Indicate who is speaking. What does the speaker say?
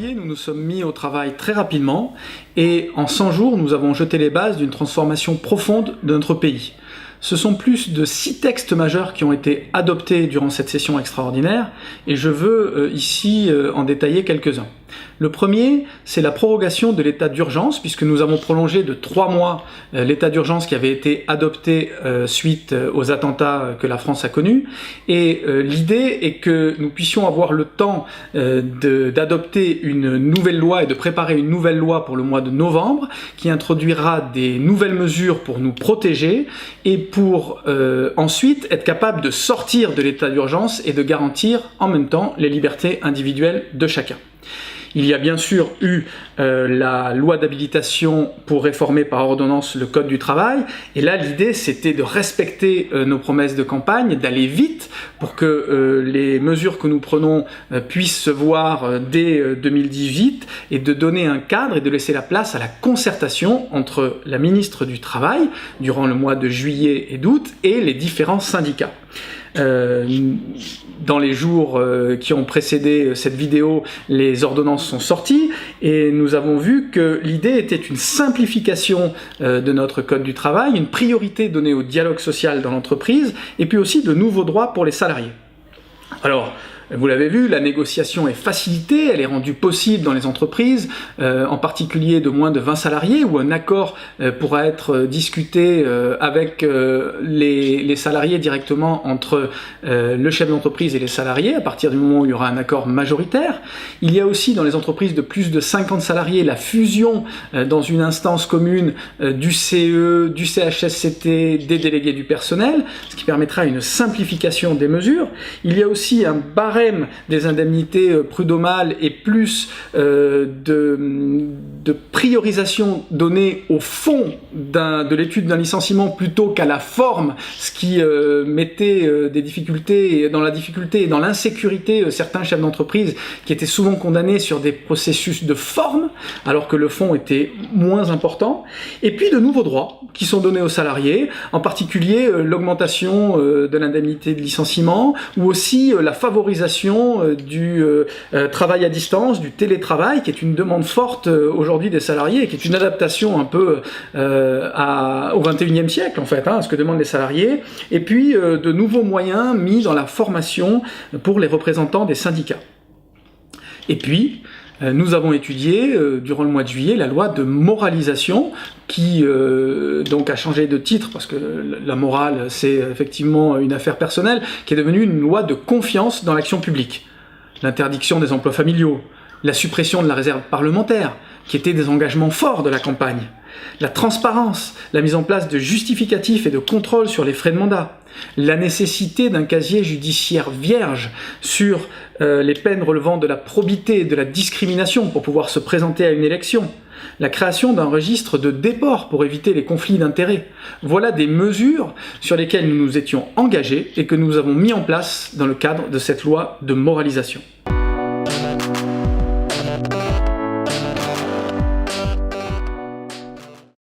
Speaker 1: janvier, nous nous sommes mis au travail très rapidement et en 100 jours, nous avons jeté les bases d'une transformation profonde de notre pays. Ce sont plus de 6 textes majeurs qui ont été adoptés durant cette session extraordinaire et je veux ici en détailler quelques-uns. Le premier, c'est la prorogation de l'état d'urgence, puisque nous avons prolongé de 3 mois l'état d'urgence qui avait été adopté suite aux attentats que la France a connus. Et l'idée est que nous puissions avoir le temps d'adopter une nouvelle loi et de préparer une nouvelle loi pour le mois de novembre, qui introduira des nouvelles mesures pour nous protéger et pour ensuite être capable de sortir de l'état d'urgence et de garantir en même temps les libertés individuelles de chacun. Il y a bien sûr eu la loi d'habilitation pour réformer par ordonnance le Code du travail. Et là, l'idée, c'était de respecter nos promesses de campagne, d'aller vite pour que les mesures que nous prenons puissent se voir dès 2018 et de donner un cadre et de laisser la place à la concertation entre la ministre du Travail durant le mois de juillet et d'août et les différents syndicats. Dans les jours qui ont précédé cette vidéo, les ordonnances sont sorties et nous avons vu que l'idée était une simplification de notre code du travail, une priorité donnée au dialogue social dans l'entreprise et puis aussi de nouveaux droits pour les salariés. Alors, vous l'avez vu, la négociation est facilitée, elle est rendue possible dans les entreprises, en particulier de moins de 20 salariés, où un accord pourra être discuté avec les salariés directement entre le chef d'entreprise et les salariés, à partir du moment où il y aura un accord majoritaire. Il y a aussi dans les entreprises de plus de 50 salariés la fusion dans une instance commune du CE, du CHSCT, des délégués du personnel, ce qui permettra une simplification des mesures. Il y a aussi un barème des indemnités prud'homales et plus de priorisation donnée au fond de l'étude d'un licenciement plutôt qu'à la forme, ce qui mettait des difficultés dans la difficulté et dans l'insécurité certains chefs d'entreprise qui étaient souvent condamnés sur des processus de forme alors que le fond était moins important. Et puis de nouveaux droits qui sont donnés aux salariés, en particulier l'augmentation de l'indemnité de licenciement ou aussi la favorisation du travail à distance, du télétravail, qui est une demande forte aujourd'hui des salariés et qui est une adaptation un peu au XXIe siècle en fait, à ce que demandent les salariés, et puis de nouveaux moyens mis dans la formation pour les représentants des syndicats. Et puis, nous avons étudié durant le mois de juillet la loi de moralisation qui donc a changé de titre parce que la morale c'est effectivement une affaire personnelle, qui est devenue une loi de confiance dans l'action publique. L'interdiction des emplois familiaux, la suppression de la réserve parlementaire, qui étaient des engagements forts de la campagne, la transparence, la mise en place de justificatifs et de contrôles sur les frais de mandat, la nécessité d'un casier judiciaire vierge sur les peines relevant de la probité et de la discrimination pour pouvoir se présenter à une élection, la création d'un registre de déport pour éviter les conflits d'intérêts. Voilà des mesures sur lesquelles nous nous étions engagés et que nous avons mis en place dans le cadre de cette loi de moralisation.